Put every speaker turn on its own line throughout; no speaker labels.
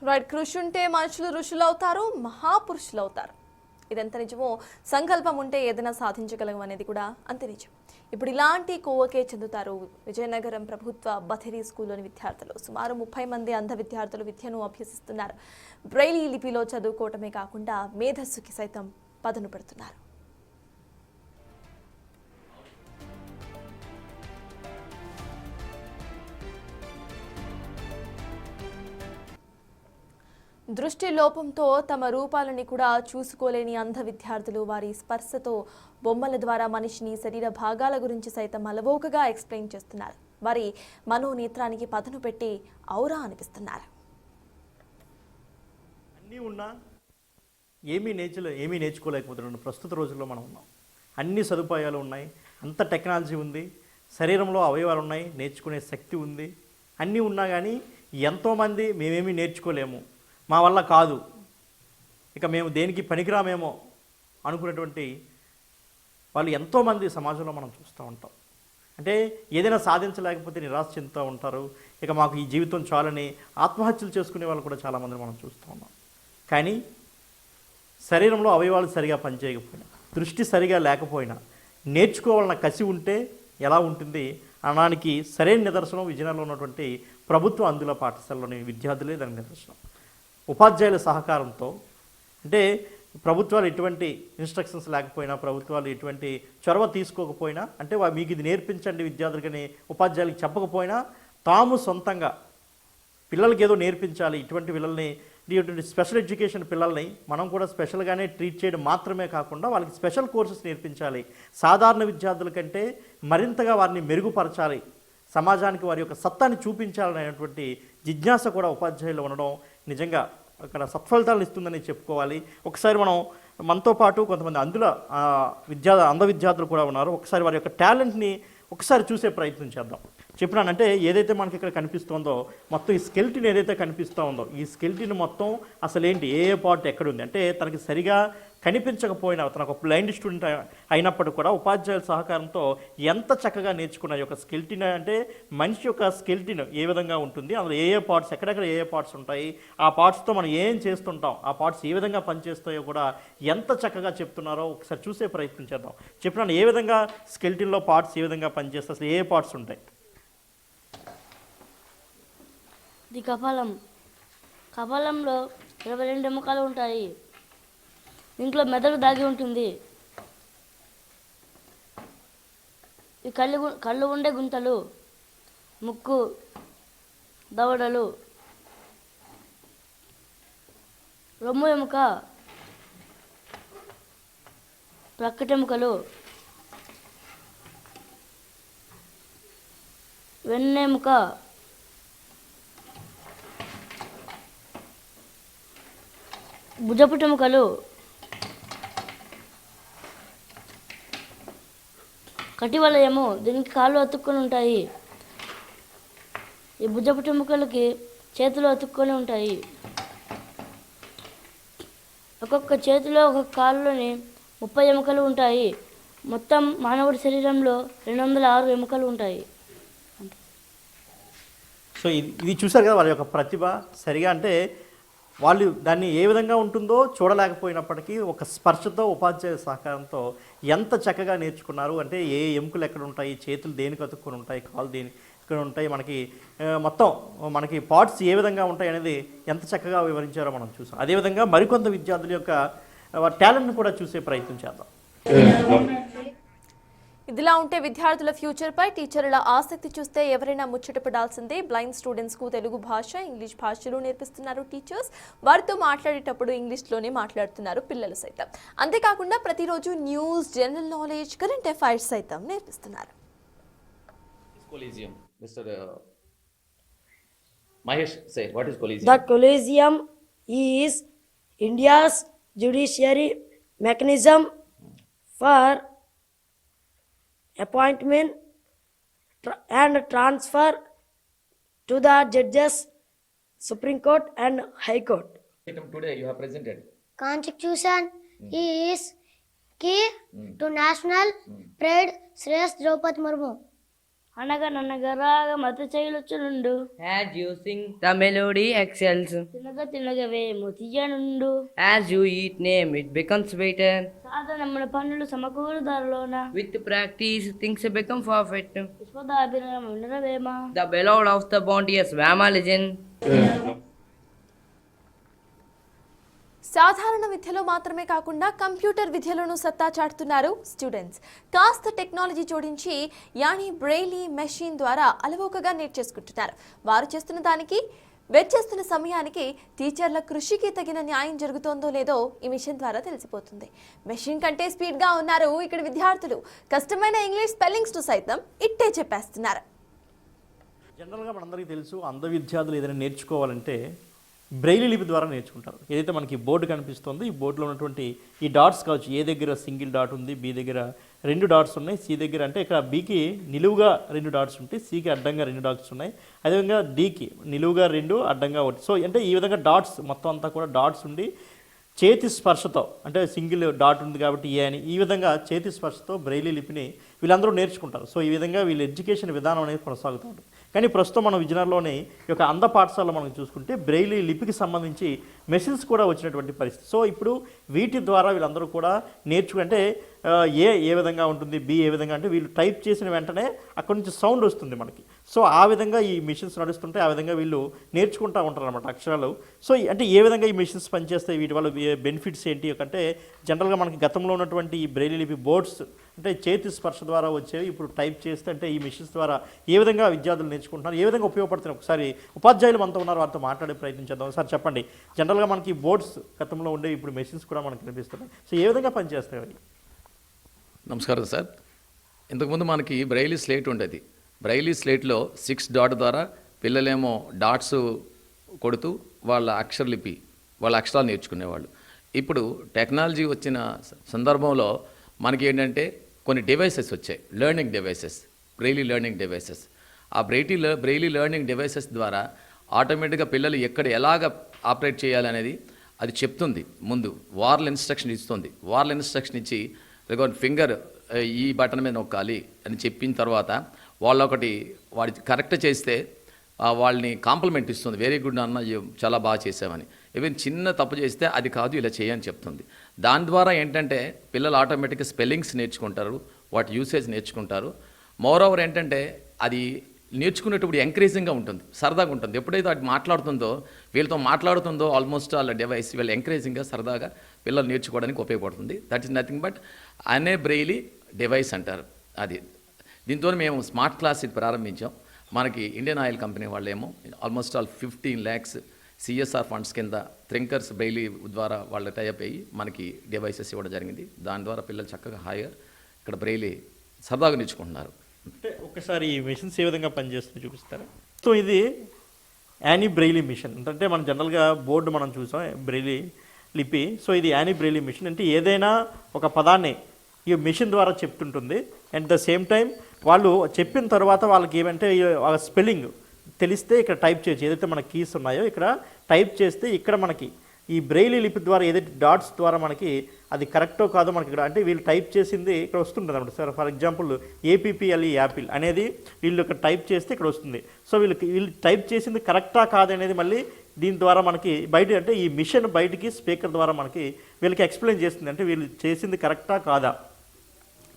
Right, కృషి ఉంటే మనుషులు ఋషులు అవుతారు, మహాపురుషులు అవుతారు. ఇదెంత నిజమో సంకల్పం ఉంటే ఏదైనా సాధించగలం అనేది కూడా అంతే నిజం. ఇప్పుడు ఇలాంటి కోవకే చెందుతారు విజయనగరం ప్రభుత్వ బథెరీ స్కూల్లోని విద్యార్థులు. సుమారు 30 మంది అంధ విద్యార్థులు విద్యను అభ్యసిస్తున్నారు. బ్రెయిలీ లిపిలో చదువుకోవటమే కాకుండా మేధస్సుకి సైతం పదును పెడుతున్నారు. దృష్టి లోపంతో తమ రూపాలని కూడా చూసుకోలేని అంధ విద్యార్థులు వారి స్పర్శతో బొమ్మల ద్వారా మనిషిని శరీర భాగాల గురించి సైతం అలవోకగా ఎక్స్ప్లెయిన్ చేస్తున్నారు. వారి మనోనేత్రానికి పదును పెట్టి ఔరా అనిపిస్తున్నారు.
అన్నీ ఉన్నా ఏమీ నేర్చుకోలేకపోతున్నాం. ప్రస్తుత రోజుల్లో మనం ఉన్నాం. అన్ని సదుపాయాలు ఉన్నాయి, అంత టెక్నాలజీ ఉంది, శరీరంలో అవయవాలు ఉన్నాయి, నేర్చుకునే శక్తి ఉంది. అన్నీ ఉన్నా కానీ ఎంతోమంది మేమేమీ నేర్చుకోలేము, మా వల్ల కాదు, ఇక మేము దేనికి పనికిరామేమో అనుకునేటువంటి వాళ్ళు ఎంతోమంది సమాజంలో మనం చూస్తూ ఉంటాం. అంటే ఏదైనా సాధించలేకపోతే నిరాశ చెందుతూ ఉంటారు. ఇక మాకు ఈ జీవితం చాలని ఆత్మహత్యలు చేసుకునే వాళ్ళు కూడా చాలామంది మనం చూస్తూ ఉన్నాం. కానీ శరీరంలో అవయవాలు సరిగా పనిచేయకపోయినా, దృష్టి సరిగా లేకపోయినా, నేర్చుకోవాలన్న కసి ఉంటే ఎలా ఉంటుంది అనడానికి సరైన నిదర్శనం విజయనగరంలో ఉన్నటువంటి ప్రభుత్వ అందుల పాఠశాలలోని విద్యార్థులే దానికి నిదర్శనం. ఉపాధ్యాయుల సహకారంతో, అంటే ప్రభుత్వాలు ఎటువంటి ఇన్స్ట్రక్షన్స్ లేకపోయినా, ప్రభుత్వాలు ఎటువంటి చొరవ తీసుకోకపోయినా, అంటే మీకు ఇది నేర్పించండి విద్యార్థులకని ఉపాధ్యాయులకు చెప్పకపోయినా, తాము సొంతంగా పిల్లలకి ఏదో నేర్పించాలి, ఇటువంటి పిల్లల్ని, ఇటువంటి స్పెషల్ ఎడ్యుకేషన్ పిల్లల్ని మనం కూడా స్పెషల్గానే ట్రీట్ చేయడం మాత్రమే కాకుండా వాళ్ళకి స్పెషల్ కోర్సెస్ నేర్పించాలి, సాధారణ విద్యార్థుల కంటే మరింతగా వారిని మెరుగుపరచాలి, సమాజానికి వారి యొక్క సత్తాన్ని చూపించాలనేటువంటి జిజ్ఞాస కూడా ఉపాధ్యాయులు ఉండడం నిజంగా అక్కడ సత్ఫలితాలను ఇస్తుందని చెప్పుకోవాలి. ఒకసారి మనతో పాటు కొంతమంది అంధ విద్యార్థులు కూడా ఉన్నారు. ఒకసారి వారి యొక్క టాలెంట్ని ఒకసారి చూసే ప్రయత్నం చేద్దాం. చెప్పినానంటే ఏదైతే మనకి ఇక్కడ కనిపిస్తుందో, మొత్తం ఈ స్కెల్టిన్ ఏదైతే కనిపిస్తూ ఉందో, ఈ స్కెల్టిన్ మొత్తం అసలు ఏంటి, ఏ పార్ట్ ఎక్కడుంది అంటే తనకి సరిగా కనిపించకపోయినా, తనకు ఒక బ్లైండ్ స్టూడెంట్ అయినప్పటికీ కూడా ఉపాధ్యాయుల సహకారంతో ఎంత చక్కగా నేర్చుకున్న యొక్క స్కెల్టిన్, అంటే మనిషి యొక్క స్కెల్టిన్ ఏ విధంగా ఉంటుంది, అందులో ఏ పార్ట్స్, ఎక్కడెక్కడ ఏ పార్ట్స్ ఉంటాయి, ఆ పార్ట్స్తో మనం ఏం చేస్తుంటాం, ఆ పార్ట్స్ ఏ విధంగా పనిచేస్తాయో కూడా ఎంత చక్కగా చెప్తున్నారో ఒకసారి చూసే ప్రయత్నం చేద్దాం. చెప్పినాను ఏ విధంగా స్కెల్టిన్లో పార్ట్స్ ఏ విధంగా పనిచేస్తాయి, అసలు ఏ పార్ట్స్ ఉంటాయి.
ఇది కపాలంలో 22 ఎముకలు ఉంటాయి. దీంట్లో మెదడు దాగి ఉంటుంది. ఈ కళ్ళు ఉండే గుంతలు, ముక్కు, దవడలు, రొమ్ము ఎముక, ప్రక్కటెముకలు, వెన్నెముక, భుజపుటెముకలు, కటివలయము, దీనికి కాళ్ళు అతుక్కొని ఉంటాయి. ఈ భుజపుటెముకలకి చేతులు అతుక్కొని ఉంటాయి. ఒక్కొక్క చేతిలో ఒక్కొక్క కాళ్ళలోని 30 ఎముకలు ఉంటాయి. మొత్తం మానవుడి శరీరంలో 206 ఎముకలు ఉంటాయి.
సో ఇది చూసారు కదా వాళ్ళ యొక్క ప్రతిభ. సరిగా అంటే వాళ్ళు దాన్ని ఏ విధంగా ఉంటుందో చూడలేకపోయినప్పటికీ ఒక స్పర్శతో, ఉపాధ్యాయ సహకారంతో ఎంత చక్కగా నేర్చుకున్నారు. అంటే ఏ ఎముకలు ఎక్కడ ఉంటాయి, చేతులు దేనికి అతుక్కొని ఉంటాయి, కాళ్ళు దేనికి ఇక్కడ ఉంటాయి, మొత్తం మనకి పార్ట్స్ ఏ విధంగా ఉంటాయి అనేది ఎంత చక్కగా వివరించారో మనం చూసాం. అదేవిధంగా మరికొంత విద్యార్థుల యొక్క టాలెంట్ను కూడా చూసే ప్రయత్నం చేద్దాం.
ఇదిలా ఉంటే విద్యార్థుల ఫ్యూచర్పై టీచర్ల ఆసక్తి చూస్తే ఎవరైనా ముచ్చటపడాల్సిందే. బ్లైండ్ స్టూడెంట్స్కు తెలుగు భాష, ఇంగ్లీష్ భాషలు నేర్పిస్తున్నారు టీచర్స్. వారితో మాట్లాడేటప్పుడు ఇంగ్లీష్లోనే మాట్లాడుతున్నారు పిల్లలు సైతం. అంతేకాకుండా ప్రతిరోజు news, general knowledge, current affairs సైతం నేర్పిస్తున్నారు.
The Collegium is India's judiciary mechanism for appointment and transfer to the judges, Supreme Court and High Court.
Today you have presented.
Constitution is key to national pride, Shreyas Draupadi Murmu.
అనగననగ రాగమత శైలొచ్చునుండు.
As you sing, the melody excels.
తినగవేమో తీయనుండు.
As you eat, name it becomes sweeter.
సాధనమున పనులు సమకూరు ధరలోన.
With practice, things become perfect.
విశ్వదాభిరామ వినరవేమ.
The beloved of the bounteous Vama legend.
సాధారణ విద్యలో మాత్రమే కాకుండా computer విద్యలోనూ సత్తా చాటుతున్నారు students. కాస్త technology జోడించి Annie Braille machine ద్వారా అలవోకగా నేర్చేసుకుంటున్నారు. వారు చేస్తున్న దానికి వెచ్చేస్తున్న సమయానికి టీచర్ల కృషికి తగిన న్యాయం జరుగుతోందో లేదో ఈ మిషన్ ద్వారా తెలిసిపోతుంది. మెషిన్ కంటే స్పీడ్గా ఉన్నారు ఇక్కడ విద్యార్థులు. కష్టమైన ఇంగ్లీష్ స్పెల్లింగ్స్ ను సైతం ఇట్టే చెప్పేస్తున్నారు.
జనరల్గా మనందరికీ తెలుసు, అంధ విద్యార్థులు ఏదైనా నేర్చుకోవాలంటే బ్రెయిలీ లిపి ద్వారా నేర్చుకుంటారు. ఏదైతే మనకి బోర్డు కనిపిస్తుందో ఈ బోర్డులో ఉన్నటువంటి ఈ డాట్స్ కావచ్చు, ఏ దగ్గర సింగిల్ డాట్ ఉంది, బి దగ్గర 2 డాట్స్ ఉన్నాయి, సి దగ్గర అంటే ఇక్కడ బికి నిలువుగా 2 డాట్స్ ఉంటాయి, సికి అడ్డంగా 2 డాట్స్ ఉన్నాయి, అదేవిధంగా డికి నిలువుగా 2 అడ్డంగా 1. సో అంటే ఈ విధంగా డాట్స్ మొత్తం అంతా కూడా డాట్స్ ఉండి చేతి స్పర్శతో, అంటే సింగిల్ డాట్ ఉంది కాబట్టి ఏ అని, ఈ విధంగా చేతి స్పర్శతో బ్రెయిలీ లిపిని వీళ్ళందరూ నేర్చుకుంటారు. సో ఈ విధంగా వీళ్ళ ఎడ్యుకేషన్ విధానం అనేది కొనసాగుతూ ఉంటుంది. కానీ ప్రస్తుతం మనం విజయనగరంలోని ఈ యొక్క అంధ పాఠశాలలో మనం చూసుకుంటే బ్రెయిలీ లిపికి సంబంధించి మెషిన్స్ కూడా వచ్చినటువంటి పరిస్థితి. సో ఇప్పుడు వీటి ద్వారా వీళ్ళందరూ కూడా నేర్చుకుంటే ఏ విధంగా ఉంటుంది, బి ఏ విధంగా, అంటే వీళ్ళు టైప్ చేసిన వెంటనే అక్కడి నుంచి సౌండ్ వస్తుంది మనకి. సో ఆ విధంగా ఈ మిషన్స్ నడుస్తుంటే ఆ విధంగా వీళ్ళు నేర్చుకుంటూ ఉంటారు అన్నమాట అక్షరాలు. సో అంటే ఏ విధంగా ఈ మిషన్స్ పనిచేస్తాయి, వీటి వల్ల బెనిఫిట్స్ ఏంటి అంటే జనరల్గా మనకి గతంలో ఉన్నటువంటి ఈ బ్రెయిలీ లిపి బోర్డ్స్ అంటే చేతి స్పర్శ ద్వారా వచ్చేవి, ఇప్పుడు టైప్ చేస్తే అంటే ఈ మిషన్స్ ద్వారా ఏ విధంగా విద్యార్థులు నేర్చుకుంటున్నారు, ఏ విధంగా ఉపయోగపడుతున్నాయి, ఒకసారి ఉపాధ్యాయులు మనతో ఉన్నారు, వారితో మాట్లాడే ప్రయత్నం చేద్దాం. సార్ చెప్పండి, జనరల్గా మనకి బోర్డ్స్ గతంలో ఉండే ఇప్పుడు మెషిన్స్ కూడా మనకు కనిపిస్తున్నాయి. సో ఏ విధంగా పనిచేస్తాయి అవి?
నమస్కారం సార్. ఇంతకుముందు మనకి బ్రైలీ స్లేట్ ఉండేది. బ్రైలీ స్లేట్లో 6 డాట్ ద్వారా పిల్లలేమో డాట్స్ కొడుతూ వాళ్ళ అక్షరలిపి, వాళ్ళ అక్షరాలు నేర్చుకునేవాళ్ళు. ఇప్పుడు టెక్నాలజీ వచ్చిన సందర్భంలో మనకి ఏంటంటే కొన్ని డివైసెస్ వచ్చాయి, learning devices, Braille learning devices. ఆ బ్రెయిలీ లెర్నింగ్ డివైసెస్ ద్వారా ఆటోమేటిక్గా పిల్లలు ఎలాగ ఆపరేట్ చేయాలనేది అది చెప్తుంది. ముందు వార్ల్ ఇన్స్ట్రక్షన్ ఇస్తుంది. వార్ల్ ఇన్స్ట్రక్షన్ ఇచ్చి ఫింగర్ ఈ బటన్ మీద నొక్కాలి అని చెప్పిన తర్వాత వాడి కరెక్ట్ చేస్తే వాళ్ళని కాంప్లిమెంట్ ఇస్తుంది, వెరీ గుడ్ అన్న, చాలా బాగా చేసామని. ఈవెన్ చిన్న తప్పు చేస్తే అది కాదు ఇలా చేయని చెప్తుంది. దాని ద్వారా ఏంటంటే పిల్లలు ఆటోమేటిక్గా స్పెల్లింగ్స్ నేర్చుకుంటారు, వాటి యూసేజ్ నేర్చుకుంటారు. మోర్ ఓవర్ ఏంటంటే అది నేర్చుకునేటప్పుడు ఎంకరేజింగ్గా ఉంటుంది, సరదాగా ఉంటుంది. ఎప్పుడైతే అది వీళ్ళతో మాట్లాడుతుందో ఆల్మోస్ట్ వాళ్ళ డివైస్ వీళ్ళు ఎంకరేజింగ్గా సరదాగా పిల్లలు నేర్చుకోవడానికి ఉపయోగపడుతుంది. దట్ ఈస్ నథింగ్ బట్ అనే బ్రెయిలీ డివైస్ అంటారు. అది దీంతో మేము స్మార్ట్ క్లాస్ ఇది ప్రారంభించాం. మనకి ఇండియన్ ఆయిల్ కంపెనీ వాళ్ళేమో ఆల్మోస్ట్ 15 lakhs సిఎస్ఆర్ ఫండ్స్ కింద థింకర్స్ బ్రెయిలీ ద్వారా వాళ్ళ టైప్ అయ్యి మనకి డివైసెస్ ఇవ్వడం జరిగింది. దాని ద్వారా పిల్లలు చక్కగా హాయిగా ఇక్కడ బ్రెయిలీ సరదాగా నేర్చుకుంటున్నారు.
అంటే ఒకసారి ఈ మిషన్స్ ఏ విధంగా పనిచేస్తుందో చూపిస్తారా? సో ఇది యానీ బ్రెయిలీ మిషన్. అంటే మనం జనరల్గా బోర్డు మనం చూసాం బ్రెయిలీ లిపి. సో ఇది యానీ బ్రెయిలీ మిషన్ అంటే ఏదైనా ఒక పదాన్ని ఈ మిషన్ ద్వారా చెప్తుంటుంది. అట్ ద సేమ్ టైం వాళ్ళు చెప్పిన తర్వాత వాళ్ళకి ఏమంటే స్పెల్లింగ్ తెలిస్తే ఇక్కడ టైప్ చేయొచ్చు. ఏదైతే మన కీస్ ఉన్నాయో ఇక్కడ టైప్ చేస్తే ఇక్కడ మనకి ఈ బ్రెయిలీ లిపి ద్వారా ఏదైతే డాట్స్ ద్వారా మనకి అది కరెక్టో కాదో మనకి ఇక్కడ అంటే వీళ్ళు టైప్ చేసింది ఇక్కడ వస్తుంటుంది అనమాట. Sir for example APPLE Apple అనేది వీళ్ళు ఇక్కడ టైప్ చేస్తే ఇక్కడ వస్తుంది. సో వీళ్ళు టైప్ చేసింది కరెక్టా కాదనేది మళ్ళీ దీని ద్వారా మనకి బయట అంటే ఈ మిషన్ బయటికి స్పీకర్ ద్వారా మనకి వీళ్ళకి ఎక్స్ప్లెయిన్ చేస్తుంది. అంటే వీళ్ళు చేసింది కరెక్టా కాదా,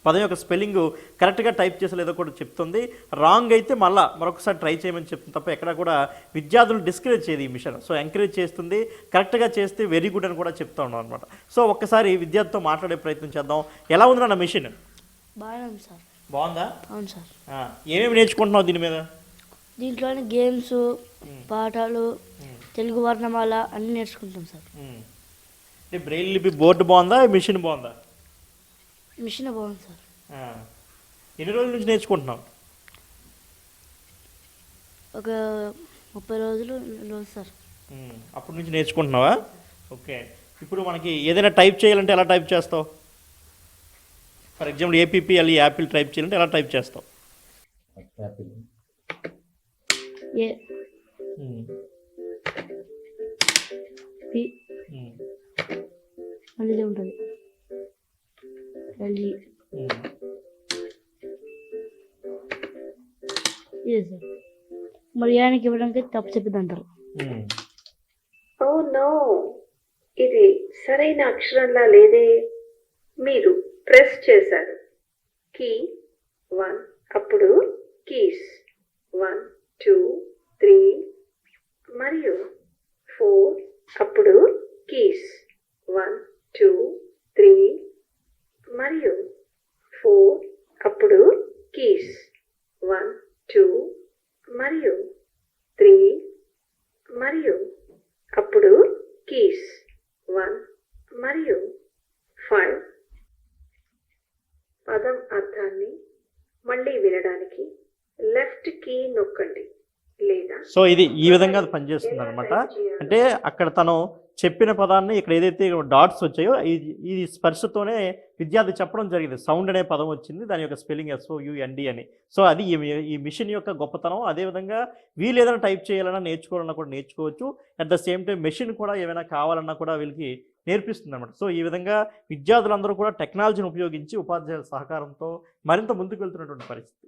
పదం యొక్క స్పెల్లింగ్ కరెక్ట్గా టైప్ చేసలేదో కూడా చెప్తుంది. రాంగ్ అయితే మరొకసారి ట్రై చేయమని చెప్తుంది తప్ప ఎక్కడ కూడా విద్యార్థులు డిస్కరేజ్ చేయదు ఈ మిషన్. సో ఎంకరేజ్ చేస్తుంది, కరెక్ట్గా చేస్తే వెరీ గుడ్ అని కూడా చెప్తా ఉన్నాం అనమాట. సో ఒక్కసారి విద్యార్థితో మాట్లాడే ప్రయత్నం చేద్దాం. ఎలా ఉంది నా మిషన్?
బాగుంది సార్.
బాగుందా?
అవును సార్.
ఏమేమి నేర్చుకుంటున్నావు దీని మీద?
దీంట్లోనే గేమ్స్, పాఠాలు, తెలుగు వర్ణమాల అన్నీ నేర్చుకుంటాం సార్.
అంటే బ్రెయిలీ లిపి బోర్డు బాగుందా, మిషన్ బాగుందా?
మిషన్ బాగుంది సార్.
ఎన్ని రోజుల నుంచి నేర్చుకుంటున్నావు?
ఒక 30 రోజులు సార్.
అప్పటి నుంచి నేర్చుకుంటున్నావా? ఓకే. ఇప్పుడు మనకి ఏదైనా టైప్ చేయాలంటే ఎలా టైప్ చేస్తావు? For example APPLE Apple type చేయాలంటే ఎలా టైప్ చేస్తావు?
మళ్ళీ ఉంటుంది మరి ఆయనకి ఇవ్వడానికి తప్పు చెప్పింది అంటారు.
ఉమ్.
ఓ నో, ఇది సరైన అక్షరంలా లేదే. మీరు ప్రెస్ చేశారు. కీ 1, అప్పుడు కీస్ 1, 2, 3 మరియు 4, అప్పుడు కీస్ 1, 2, 3 మరియు 4, అప్పుడు కీస్ 1, 2 మరియు 3 మరియు అప్పుడు కీస్ 1 మరియు 5. పదం అర్థాన్ని మళ్ళీ వినడానికి లెఫ్ట్ కీ నొక్కండి లేదా
సో ఇది ఈ విధంగా అది పనిచేస్తుంది అనమాట. అంటే అక్కడ తను చెప్పిన పదాన్ని ఇక్కడ ఏదైతే డాట్స్ వచ్చాయో ఇది స్పర్శతోనే విద్యార్థి చెప్పడం జరిగింది. సౌండ్ అనే పదం వచ్చింది, దాని యొక్క స్పెల్లింగ్ SOUND అని. సో అది ఈ మిషన్ యొక్క గొప్పతనం. అదేవిధంగా వీళ్ళు ఏదైనా టైప్ చేయాలన్నా నేర్చుకోవాలన్నా కూడా నేర్చుకోవచ్చు. At the same time machine కూడా ఏమైనా కావాలన్నా కూడా వీళ్ళకి నేర్పిస్తుంది అనమాట. సో ఈ విధంగా విద్యార్థులందరూ కూడా టెక్నాలజీని ఉపయోగించి ఉపాధ్యాయుల సహకారంతో మరింత ముందుకు వెళ్తున్నటువంటి పరిస్థితి.